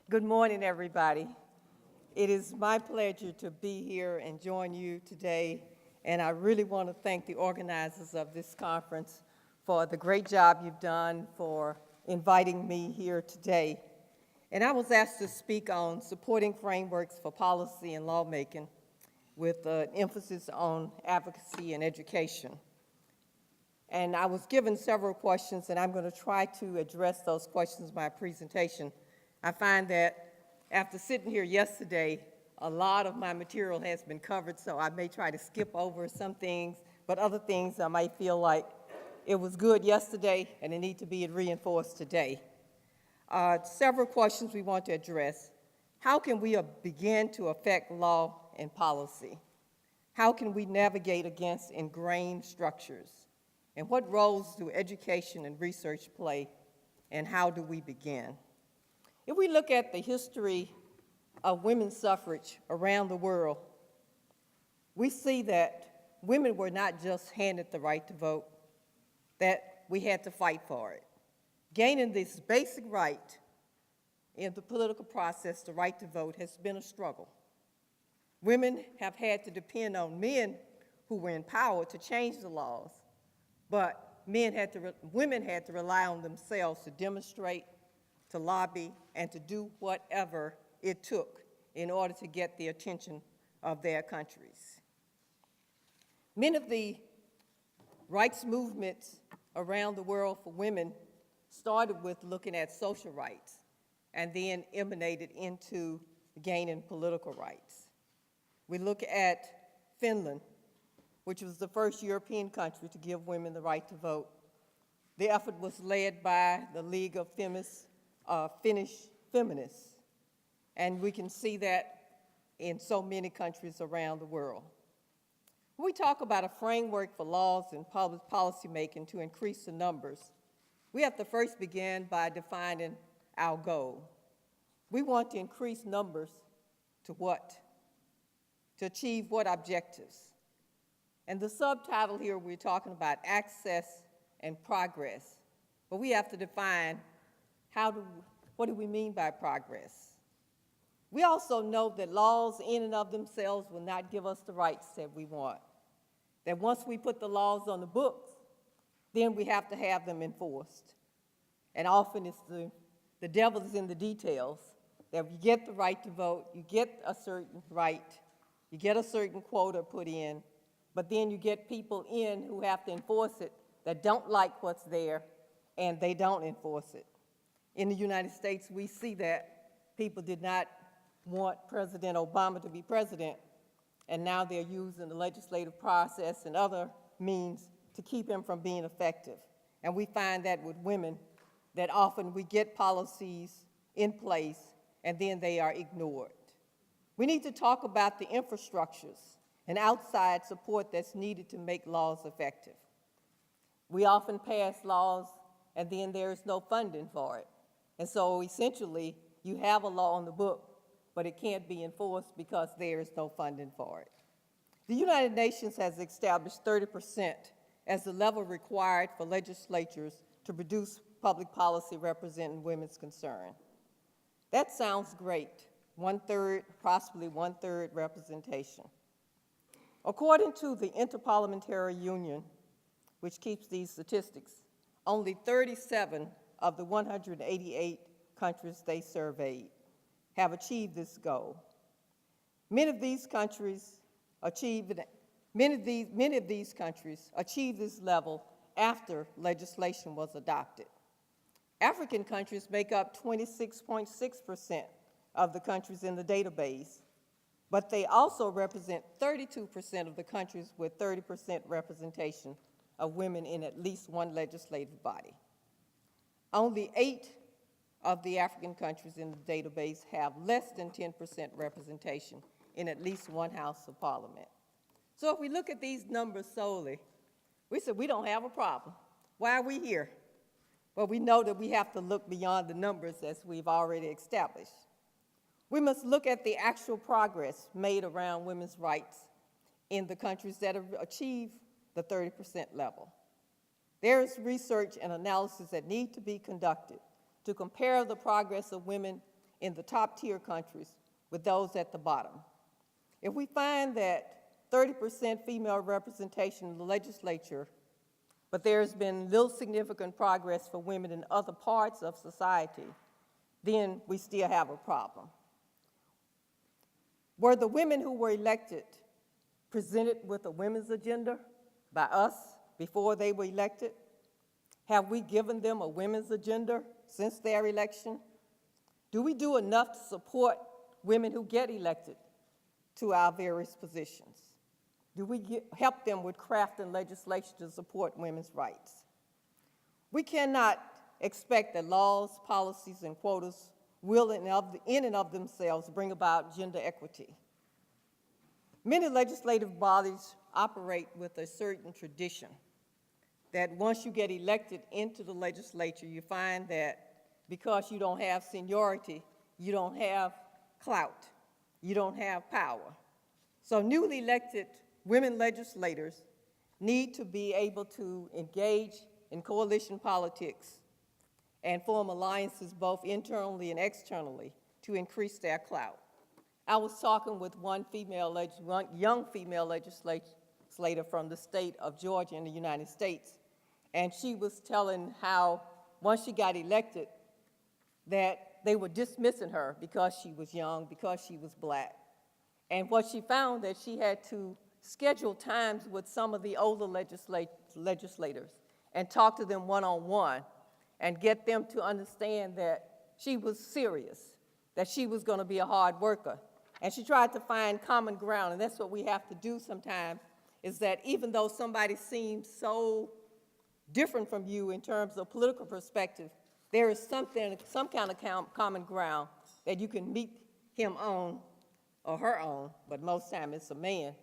Good morning, everybody. It is my pleasure to be here and join you today, and I really want to thank the organizers of this conference for the great job you've done for inviting me here today. And I was asked to speak on supporting frameworks for policy and lawmaking with an emphasis on advocacy and education. And I was given several questions, and I'm going to try to address those questions in my presentation. I find that after sitting here yesterday, a lot of my material has been covered, so I may try to skip over some things, but other things I might feel like it was good yesterday and it needs to be reinforced today. Several questions we want to address. How can we begin to affect law and policy? How can we navigate against ingrained structures? And what roles do education and research play, and how do we begin? If we look at the history of women's suffrage around the world, we see that women were not just handed the right to vote, that we had to fight for it. Gaining this basic right in the political process, the right to vote, has been a struggle. Women have had to depend on men who were in power to change the laws, but women had to rely on themselves to demonstrate, to lobby, and to do whatever it took in order to get the attention of their countries. Many of the rights movements around the world for women started with looking at social rights and then emanated into gaining political rights. We look at Finland, which was the first European country to give women the right to vote. The effort was led by the League of Finnish Feminists, and we can see that in so many countries around the world. When we talk about a framework for laws and public policy making to increase the numbers, we have to first begin by defining our goal. We want to increase numbers to what? To achieve what objectives? And the subtitle here, we're talking about access and progress, but we have to define what do we mean by progress? We also know that laws in and of themselves will not give us the rights that we want. That once we put the laws on the books, then we have to have them enforced. And often it's the devil is in the details, that you get the right to vote, you get a certain right, you get a certain quota put in, but then you get people in who have to enforce it that don't like what's there, and they don't enforce it. In the United States, we see that people did not want President Obama to be president, and now they're using the legislative process and other means to keep him from being effective. And we find that with women, that often we get policies in place and then they are ignored. We need to talk about the infrastructures and outside support that's needed to make laws effective. We often pass laws and then there is no funding for it. And so essentially, you have a law on the book, but it can't be enforced because there is no funding for it. The United Nations has established 30% as the level required for legislatures to produce public policy representing women's concern. That sounds great, possibly one-third representation. According to the Interparliamentary Union, which keeps these statistics, only 37 of the 188 countries they surveyed have achieved this goal. Many of these countries achieve this level after legislation was adopted. African countries make up 26.6% of the countries in the database, but they also represent 32% of the countries with 30% representation of women in at least one legislative body. Only 8 of the African countries in the database have less than 10% representation in at least one House of Parliament. So if we look at these numbers solely, we said we don't have a problem. Why are we here? Well, we know that we have to look beyond the numbers as we've already established. We must look at the actual progress made around women's rights in the countries that have achieved the 30% level. There is research and analysis that need to be conducted to compare the progress of women in the top tier countries with those at the bottom. If we find that 30% female representation in the legislature, but there's been little significant progress for women in other parts of society, then we still have a problem. Were the women who were elected presented with a women's agenda by us before they were elected? Have we given them a women's agenda since their election? Do we do enough to support women who get elected to our various positions? Do we help them with crafting legislation to support women's rights? We cannot expect that laws, policies, and quotas will in and of themselves bring about gender equity. Many legislative bodies operate with a certain tradition that once you get elected into the legislature, you find that because you don't have seniority, you don't have clout, you don't have power. So newly elected women legislators need to be able to engage in coalition politics and form alliances both internally and externally to increase their clout. I was talking with one young female legislator from the state of Georgia in the United States, and she was telling how once she got elected that they were dismissing her because she was young, because she was black. And what she found that she had to schedule times with some of the older legislators and talk to them one-on-one and get them to understand that she was serious, that she was going to be a hard worker. And she tried to find common ground, and that's what we have to do sometimes, is that even though somebody seems so different from you in terms of political perspective, there is some kind of common ground that you can meet him on, or her on, but most time it's a man,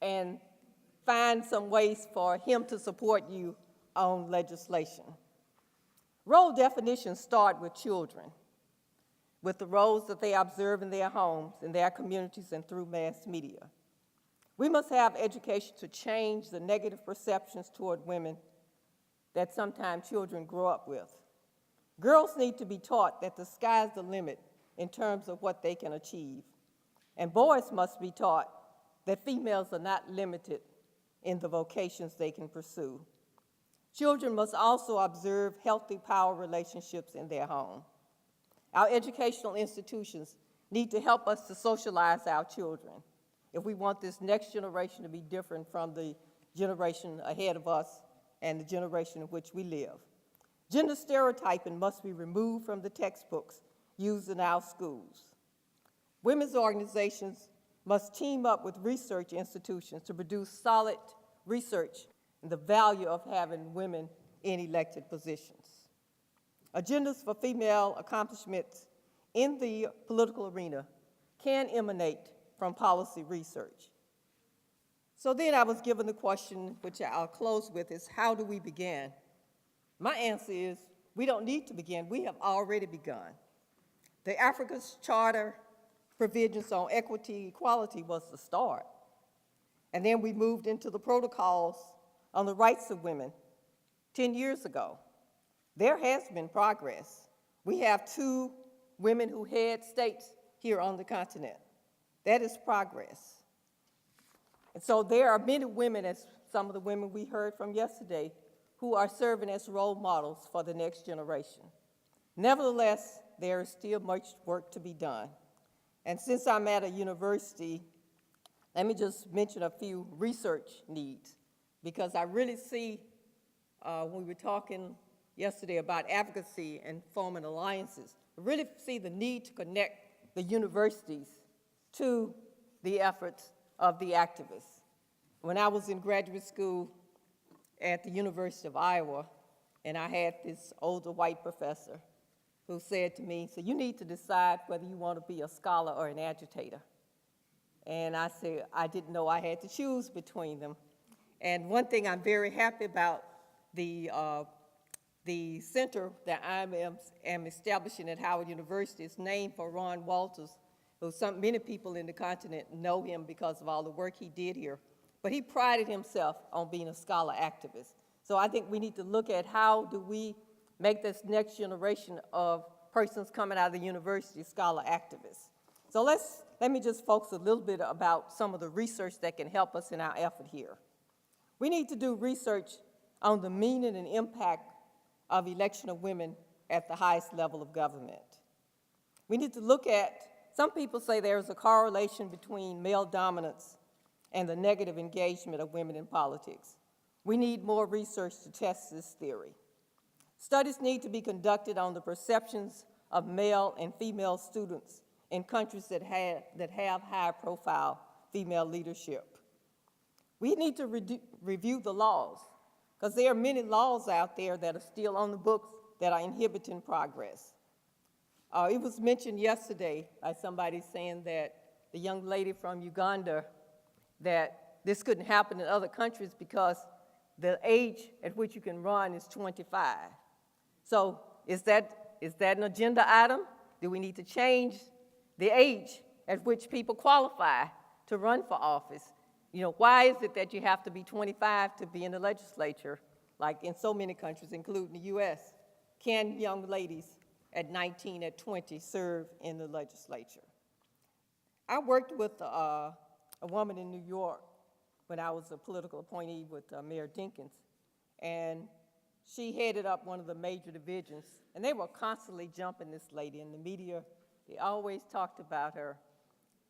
and find some ways for him to support you on legislation. Role definitions start with children, with the roles that they observe in their homes, in their communities, and through mass media. We must have education to change the negative perceptions toward women that sometimes children grow up with. Girls need to be taught that the sky's the limit in terms of what they can achieve. And boys must be taught that females are not limited in the vocations they can pursue. Children must also observe healthy power relationships in their home. Our educational institutions need to help us to socialize our children if we want this next generation to be different from the generation ahead of us and the generation in which we live. Gender stereotyping must be removed from the textbooks used in our schools. Women's organizations must team up with research institutions to produce solid research and the value of having women in elected positions. Agendas for female accomplishments in the political arena can emanate from policy research. So then I was given the question, which I'll close with, is how do we begin? My answer is we don't need to begin. We have already begun. The Africa's Charter provisions on equity, equality was the start. And then we moved into the protocols on the rights of women 10 years ago. There has been progress. We have 2 women who head states here on the continent. That is progress. And so there are many women, as some of the women we heard from yesterday, who are serving as role models for the next generation. Nevertheless, there is still much work to be done. And since I'm at a university, let me just mention a few research needs, because I really see, when we were talking yesterday about advocacy and forming alliances, I really see the need to connect the universities to the efforts of the activists. When I was in graduate school at the University of Iowa, and I had this older white professor who said to me, so you need to decide whether you want to be a scholar or an agitator. And I said, I didn't know I had to choose between them. And one thing I'm very happy about, the center that I am establishing at Howard University is named for Ron Walters, who many people in the continent know him because of all the work he did here. But he prided himself on being a scholar activist. So I think we need to look at how do we make this next generation of persons coming out of the university, scholar activists. So let me just focus a little bit about some of the research that can help us in our effort here. We need to do research on the meaning and impact of election of women at the highest level of government. We need to look at, some people say there's a correlation between male dominance and the negative engagement of women in politics. We need more research to test this theory. Studies need to be conducted on the perceptions of male and female students in countries that have high-profile female leadership. We need to review the laws, because there are many laws out there that are still on the books that are inhibiting progress. It was mentioned yesterday by somebody saying that the young lady from Uganda, that this couldn't happen in other countries because the age at which you can run is 25. So is that an agenda item? Do we need to change the age at which people qualify to run for office? You know, why is it that you have to be 25 to be in the legislature, like in so many countries, including the US? Can young ladies at 19, at 20 serve in the legislature? I worked with a woman in New York when I was a political appointee with Mayor Dinkins, and she headed up one of the major divisions, and they were constantly jumping this lady in the media. They always talked about her.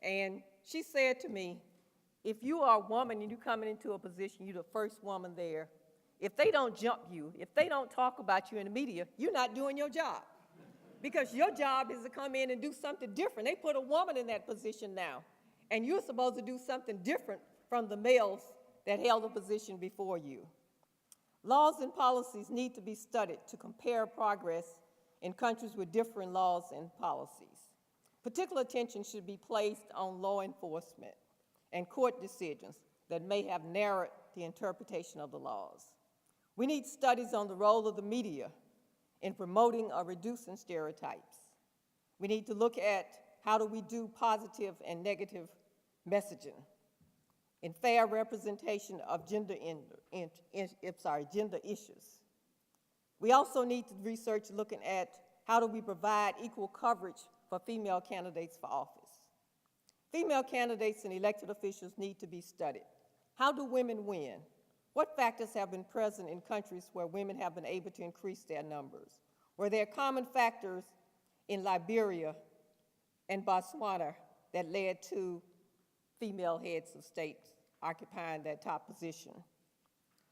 And she said to me, if you are a woman and you're coming into a position, you're the first woman there, if they don't jump you, if they don't talk about you in the media, you're not doing your job. Because your job is to come in and do something different. They put a woman in that position now, and you're supposed to do something different from the males that held the position before you. Laws and policies need to be studied to compare progress in countries with differing laws and policies. Particular attention should be placed on law enforcement and court decisions that may have narrowed the interpretation of the laws. We need studies on the role of the media in promoting or reducing stereotypes. We need to look at how do we do positive and negative messaging in fair representation of gender issues. We also need to research looking at how do we provide equal coverage for female candidates for office. Female candidates and elected officials need to be studied. How do women win? What factors have been present in countries where women have been able to increase their numbers? Were there common factors in Liberia and Botswana that led to female heads of state occupying that top position?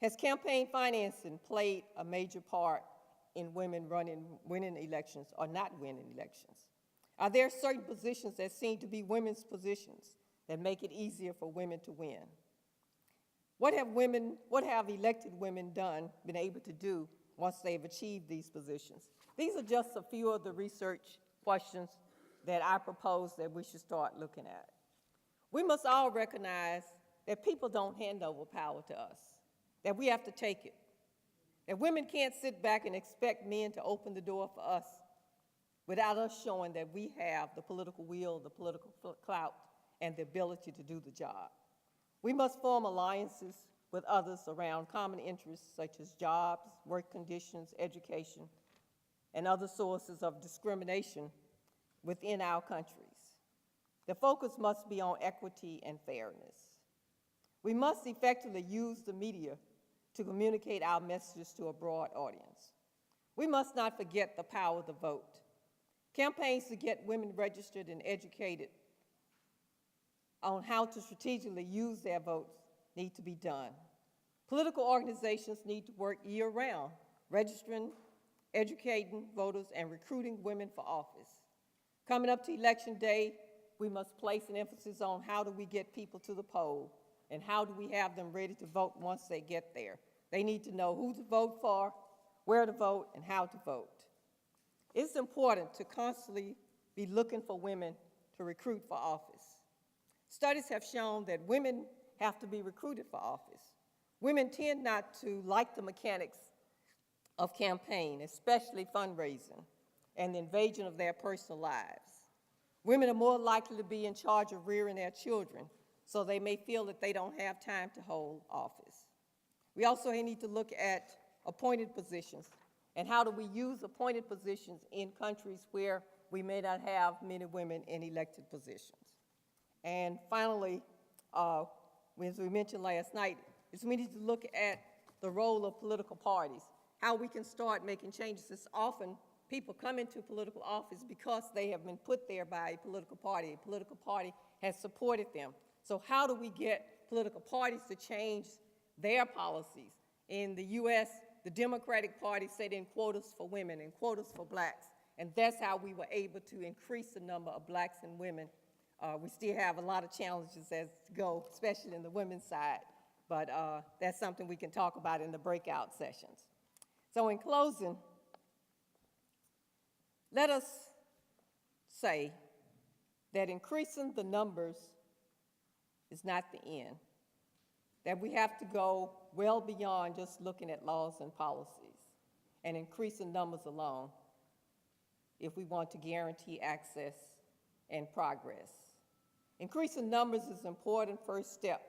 Has campaign financing played a major part in women winning elections or not winning elections? Are there certain positions that seem to be women's positions that make it easier for women to win? What have elected women been able to do once they've achieved these positions? These are just a few of the research questions that I propose that we should start looking at. We must all recognize that people don't hand over power to us, that we have to take it, that women can't sit back and expect men to open the door for us without us showing that we have the political will, the political clout, and the ability to do the job. We must form alliances with others around common interests such as jobs, work conditions, education, and other sources of discrimination within our countries. The focus must be on equity and fairness. We must effectively use the media to communicate our messages to a broad audience. We must not forget the power of the vote. Campaigns to get women registered and educated on how to strategically use their votes need to be done. Political organizations need to work year-round, registering, educating voters, and recruiting women for office. Coming up to Election Day, we must place an emphasis on how do we get people to the poll and how do we have them ready to vote once they get there. They need to know who to vote for, where to vote, and how to vote. It's important to constantly be looking for women to recruit for office. Studies have shown that women have to be recruited for office. Women tend not to like the mechanics of campaign, especially fundraising and the invasion of their personal lives. Women are more likely to be in charge of rearing their children, so they may feel that they don't have time to hold office. We also need to look at appointed positions And how do we use appointed positions in countries where we may not have many women in elected positions? And finally, as we mentioned last night, is we need to look at the role of political parties, how we can start making changes. It's often people come into political office because they have been put there by a political party. A political party has supported them. So how do we get political parties to change their policies? In the U.S., the Democratic Party set in quotas for women and quotas for blacks, and that's how we were able to increase the number of blacks and women. We still have a lot of challenges as to go, especially in the women's side, but that's something we can talk about in the breakout sessions. So in closing, let us say that increasing the numbers is not the end, that we have to go well beyond just looking at laws and policies and increasing numbers alone if we want to guarantee access and progress. Increasing numbers is an important first step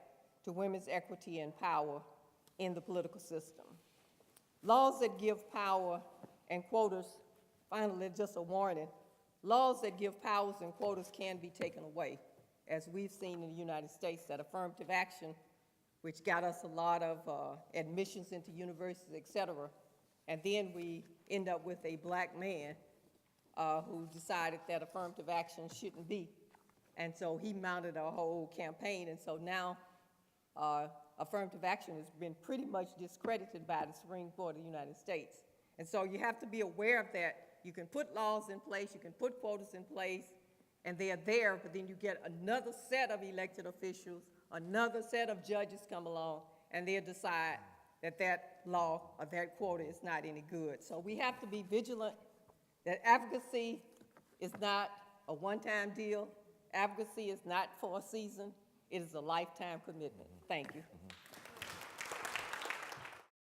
to women's equity and power in the political system. Laws that give power and quotas, finally, just a warning, laws that give powers and quotas can be taken away, as we've seen in the United States, that affirmative action, which got us a lot of admissions into universities, et cetera, and then we end up with a black man who decided that affirmative action shouldn't be. And so he mounted a whole campaign, and so now affirmative action has been pretty much discredited by the Supreme Court of the United States. And so you have to be aware of that. You can put laws in place, you can put quotas in place, and they are there, but then you get another set of elected officials, another set of judges come along, and they'll decide that that law or that quota is not any good. So we have to be vigilant that advocacy is not a one-time deal. Advocacy is not for a season. It is a lifetime commitment. Thank you.